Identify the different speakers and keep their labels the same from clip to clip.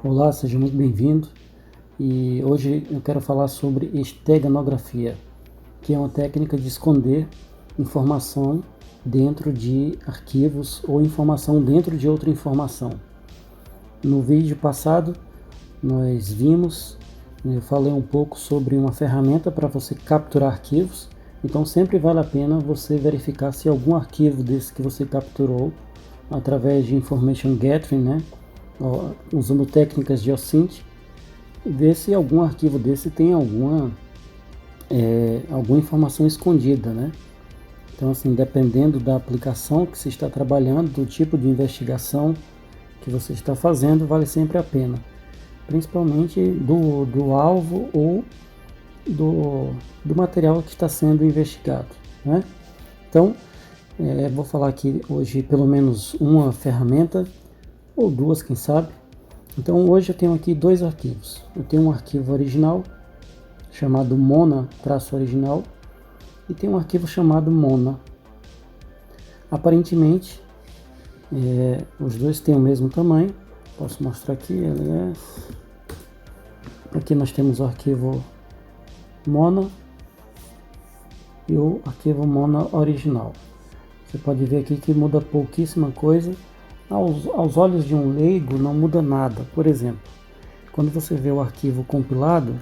Speaker 1: Olá, seja muito bem-vindo. E hoje eu quero falar sobre esteganografia, que é uma técnica de esconder informação dentro de arquivos ou informação dentro de outra informação. No vídeo passado eu falei um pouco sobre uma ferramenta para você capturar arquivos. Então sempre vale a pena você verificar se algum arquivo desse que você capturou através de information gathering, né, usando técnicas de OSINT, ver se algum arquivo desse tem alguma informação escondida, né? Então, assim, dependendo da aplicação que você está trabalhando, do tipo de investigação que você está fazendo, vale sempre a pena, principalmente do alvo ou do material que está sendo investigado, né? Então, vou falar aqui hoje pelo menos uma ferramenta, ou duas, quem sabe. Então hoje eu tenho aqui dois arquivos. Eu tenho um arquivo original chamado mona-original e tem um arquivo chamado mona. Aparentemente os dois têm o mesmo tamanho. Posso mostrar aqui, aliás. Aqui nós temos o arquivo mona e o arquivo mona original. Você pode ver aqui que muda pouquíssima coisa. Aos olhos de um leigo não muda nada. Por exemplo, quando você vê o arquivo compilado,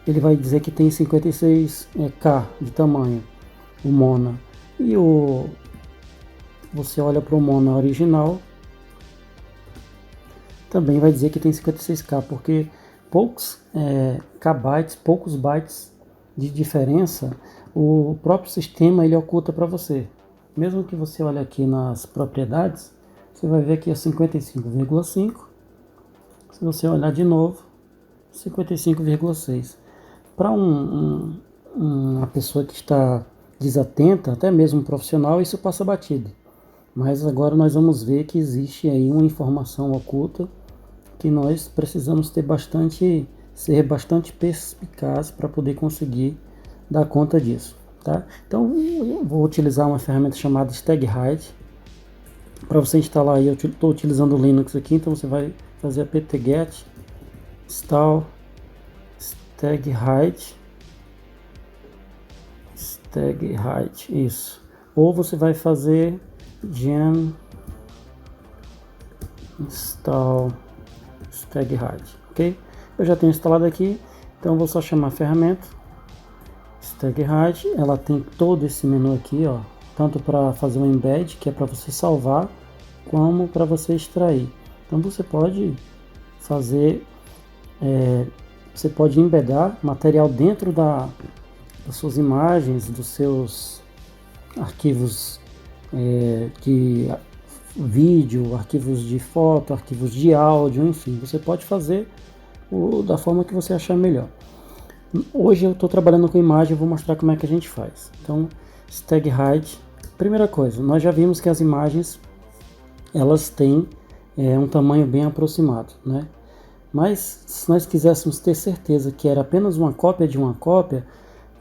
Speaker 1: ele vai dizer que tem 56K de tamanho, o mona. E você olha para o mona original, também vai dizer que tem 56K, porque poucos kbytes, poucos bytes de diferença, o próprio sistema ele oculta para você. Mesmo que você olhe aqui nas propriedades, você vai ver que é 55,5. Se você olhar de novo, 55,6. Para uma pessoa que está desatenta, até mesmo um profissional, isso passa batido. Mas agora nós vamos ver que existe aí uma informação oculta que nós precisamos ser bastante perspicaz para poder conseguir dar conta disso. Tá? Então eu vou utilizar uma ferramenta chamada StagHide. Para você instalar aí, eu estou utilizando o Linux aqui, então você vai fazer apt-get install StagHide, isso. Ou você vai fazer gen install StagHide, ok? Eu já tenho instalado aqui, então eu vou só chamar a ferramenta StagHide. Ela tem todo esse menu aqui, ó, tanto para fazer um embed, que é para você salvar, como para você extrair. Então você pode fazer, você pode embedar material dentro das suas imagens, dos seus arquivos de vídeo, arquivos de foto, arquivos de áudio, enfim, você pode fazer da forma que você achar melhor. Hoje eu estou trabalhando com imagem, eu vou mostrar como é que a gente faz. Então, StagHide. Primeira coisa, nós já vimos que as imagens elas têm um tamanho bem aproximado, né? Mas se nós quiséssemos ter certeza que era apenas uma cópia de uma cópia,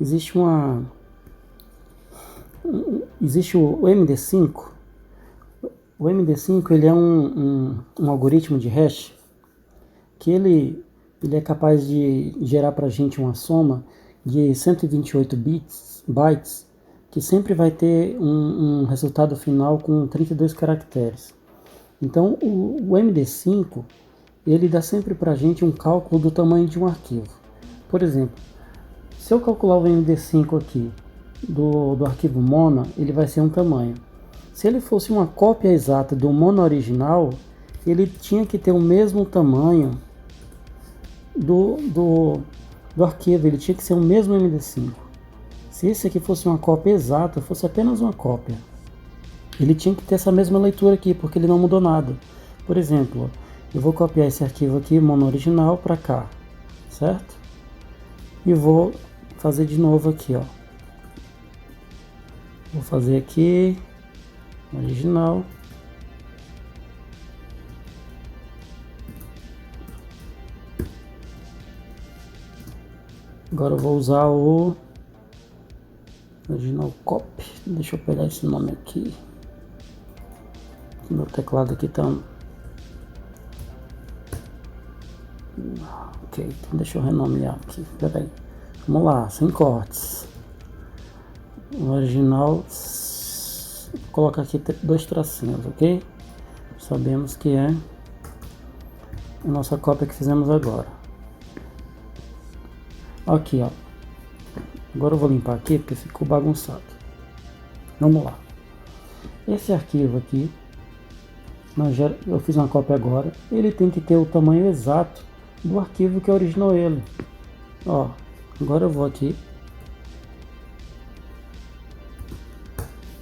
Speaker 1: existe o MD5. O MD5 ele é um algoritmo de hash que ele é capaz de gerar para a gente uma soma de 128 bytes, que sempre vai ter um resultado final com 32 caracteres. Então o MD5 ele dá sempre para a gente um cálculo do tamanho de um arquivo. Por exemplo, se eu calcular o MD5 aqui do arquivo mona, ele vai ser um tamanho. Se ele fosse uma cópia exata do mona original, ele tinha que ter o mesmo tamanho do arquivo, ele tinha que ser o mesmo MD5. Se esse aqui fosse uma cópia exata, fosse apenas uma cópia, ele tinha que ter essa mesma leitura aqui, porque ele não mudou nada. Por exemplo, eu vou copiar esse arquivo aqui, mono original, para cá, certo? E vou fazer de novo aqui, ó. Vou fazer aqui, original. Agora eu vou usar o original copy. Deixa eu pegar esse nome aqui. Meu teclado aqui tá Ok, então deixa eu renomear aqui. Peraí. Vamos lá, sem cortes. O original, vou colocar aqui 2 tracinhos, ok? Sabemos que é a nossa cópia que fizemos agora. Aqui, ó. Agora eu vou limpar aqui porque ficou bagunçado. Vamos lá. Esse arquivo aqui, eu fiz uma cópia agora. Ele tem que ter o tamanho exato do arquivo que originou ele. Ó, agora eu vou aqui.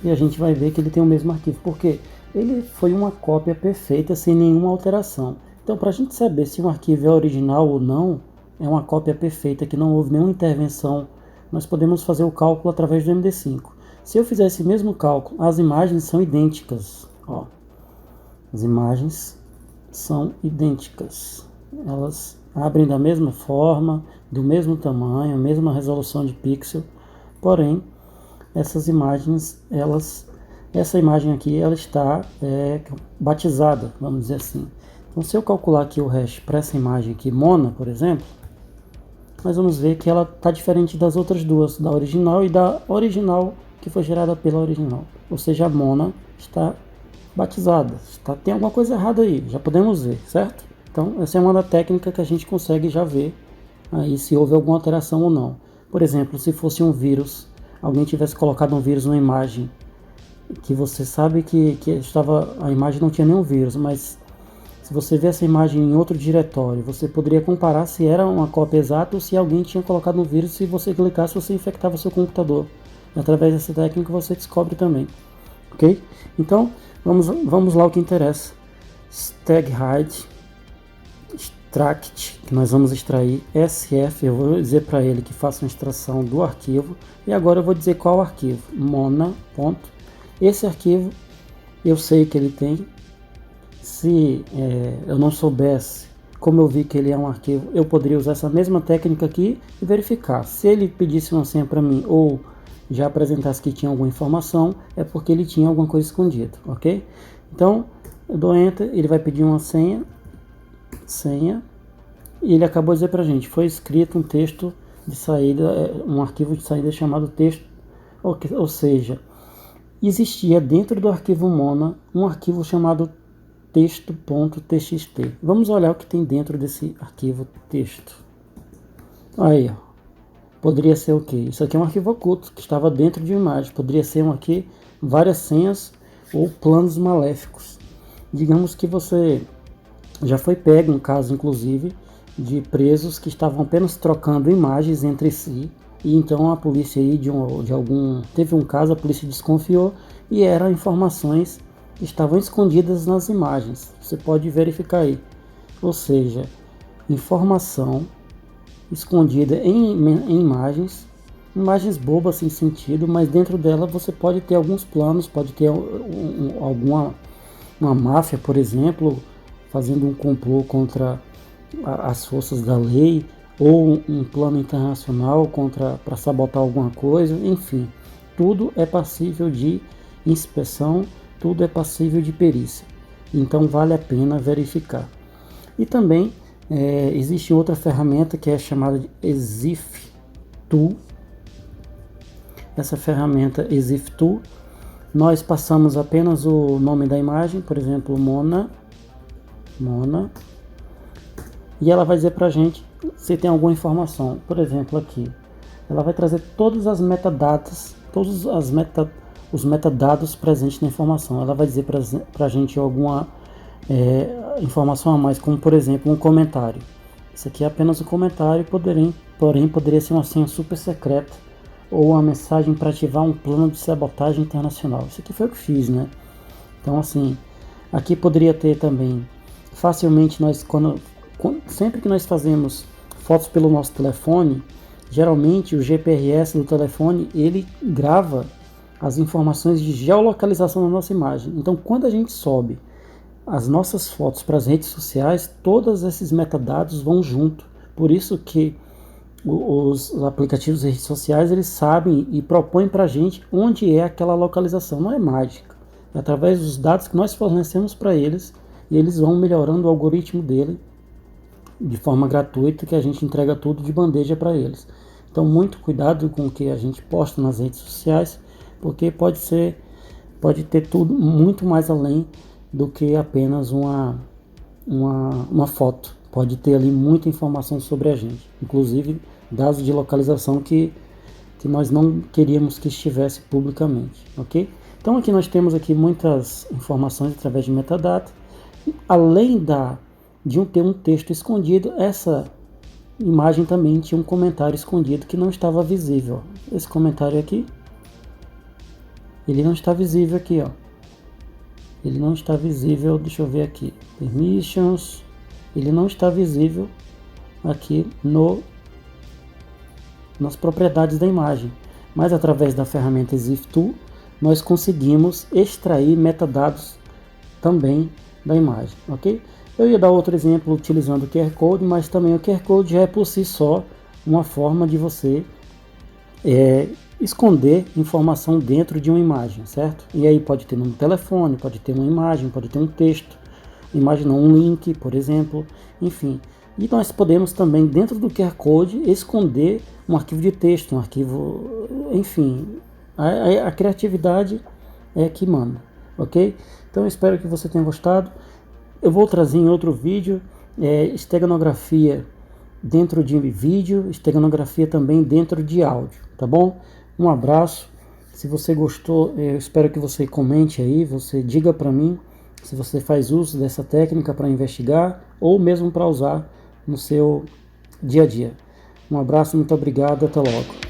Speaker 1: E a gente vai ver que ele tem o mesmo arquivo. Porque ele foi uma cópia perfeita sem nenhuma alteração. Então, para a gente saber se um arquivo é original ou não, é uma cópia perfeita que não houve nenhuma intervenção, nós podemos fazer o cálculo através do MD5. Se eu fizer esse mesmo cálculo, as imagens são idênticas. Ó, as imagens são idênticas. Elas abrem da mesma forma, do mesmo tamanho, mesma resolução de pixel. Porém, essas imagens, essa imagem aqui, ela está batizada, vamos dizer assim. Então, se eu calcular aqui o hash para essa imagem aqui, Mona, por exemplo, nós vamos ver que ela está diferente das outras duas, da original e da original que foi gerada pela original. Ou seja, a Mona está batizada. Tem alguma coisa errada aí, já podemos ver, certo? Então, essa é uma técnica que a gente consegue já ver aí se houve alguma alteração ou não. Por exemplo, se fosse um vírus, alguém tivesse colocado um vírus numa imagem que você sabe que a imagem não tinha nenhum vírus, mas se você vê essa imagem em outro diretório, você poderia comparar se era uma cópia exata ou se alguém tinha colocado um vírus. Se você clicasse, você infectava seu computador. Através dessa técnica você descobre também. Ok? Então, vamos lá o que interessa. StagHide, extract, que nós vamos extrair SF. Eu vou dizer para ele que faça uma extração do arquivo. E agora eu vou dizer qual arquivo. Mona. Esse arquivo, eu sei que ele tem. Se eu não soubesse, como eu vi que ele é um arquivo, eu poderia usar essa mesma técnica aqui e verificar. Se ele pedisse uma senha para mim ou já apresentasse que tinha alguma informação, é porque ele tinha alguma coisa escondida, ok? Então, eu dou Enter, ele vai pedir uma senha, e ele acabou de dizer para a gente, foi escrito um texto de saída, um arquivo de saída chamado texto, ou seja, existia dentro do arquivo Mona um arquivo chamado texto.txt. Vamos olhar o que tem dentro desse arquivo texto. Aí, ó. Poderia ser o que? Isso aqui é um arquivo oculto que estava dentro de uma imagem. Poderia ser aqui várias senhas ou planos maléficos. Digamos que você já foi pego, um caso inclusive, de presos que estavam apenas trocando imagens entre si. E então a polícia aí teve um caso, a polícia desconfiou e eram informações estavam escondidas nas imagens. Você pode verificar aí. Ou seja, informação escondida em imagens bobas sem sentido, mas dentro dela você pode ter alguns planos, pode ter uma máfia, por exemplo, fazendo um complô contra as forças da lei, ou um plano internacional para sabotar alguma coisa, enfim. Tudo é passível de inspeção, tudo é passível de perícia, então vale a pena verificar. E também existe outra ferramenta que é chamada de ExifTool. Essa ferramenta ExifTool, nós passamos apenas o nome da imagem, por exemplo, Mona, e ela vai dizer para a gente se tem alguma informação. Por exemplo, aqui, ela vai trazer todas as metadatas, os metadados presentes na informação. Ela vai dizer para a gente alguma informação a mais, como por exemplo um comentário. Isso aqui é apenas um comentário, porém poderia ser uma senha super secreta ou uma mensagem para ativar um plano de sabotagem internacional. Isso aqui foi o que fiz, né? Então assim, aqui poderia ter também, facilmente sempre que nós fazemos fotos pelo nosso telefone, geralmente o GPRS do telefone, ele grava as informações de geolocalização da nossa imagem. Então, quando a gente sobe as nossas fotos para as redes sociais, todos esses metadados vão junto. Por isso que os aplicativos de redes sociais, eles sabem e propõem para a gente onde é aquela localização. Não é mágica. É através dos dados que nós fornecemos para eles, e eles vão melhorando o algoritmo dele de forma gratuita, que a gente entrega tudo de bandeja para eles. Então, muito cuidado com o que a gente posta nas redes sociais, porque pode ter tudo muito mais além do que apenas uma foto. Pode ter ali muita informação sobre a gente, inclusive dados de localização que nós não queríamos que estivesse publicamente, ok? Então aqui nós temos aqui muitas informações através de metadata. Além de ter um texto escondido, essa imagem também tinha um comentário escondido que não estava visível. Esse comentário aqui, ele não está visível aqui, ó. Ele não está visível, deixa eu ver aqui, permissions, ele não está visível aqui nas propriedades da imagem, mas através da ferramenta ExifTool nós conseguimos extrair metadados também da imagem, ok? Eu ia dar outro exemplo utilizando o QR Code, mas também o QR Code já é por si só uma forma de você esconder informação dentro de uma imagem, certo? E aí pode ter no telefone, pode ter uma imagem, pode ter um texto, imagina um link, por exemplo, enfim. E nós podemos também, dentro do QR Code, esconder um arquivo de texto, um arquivo, enfim. A criatividade é que manda, ok? Então eu espero que você tenha gostado. Eu vou trazer em outro vídeo esteganografia dentro de vídeo, esteganografia também dentro de áudio, tá bom? Um abraço. Se você gostou, eu espero que você comente aí, você diga para mim se você faz uso dessa técnica para investigar ou mesmo para usar no seu dia a dia. Um abraço, muito obrigado, até logo.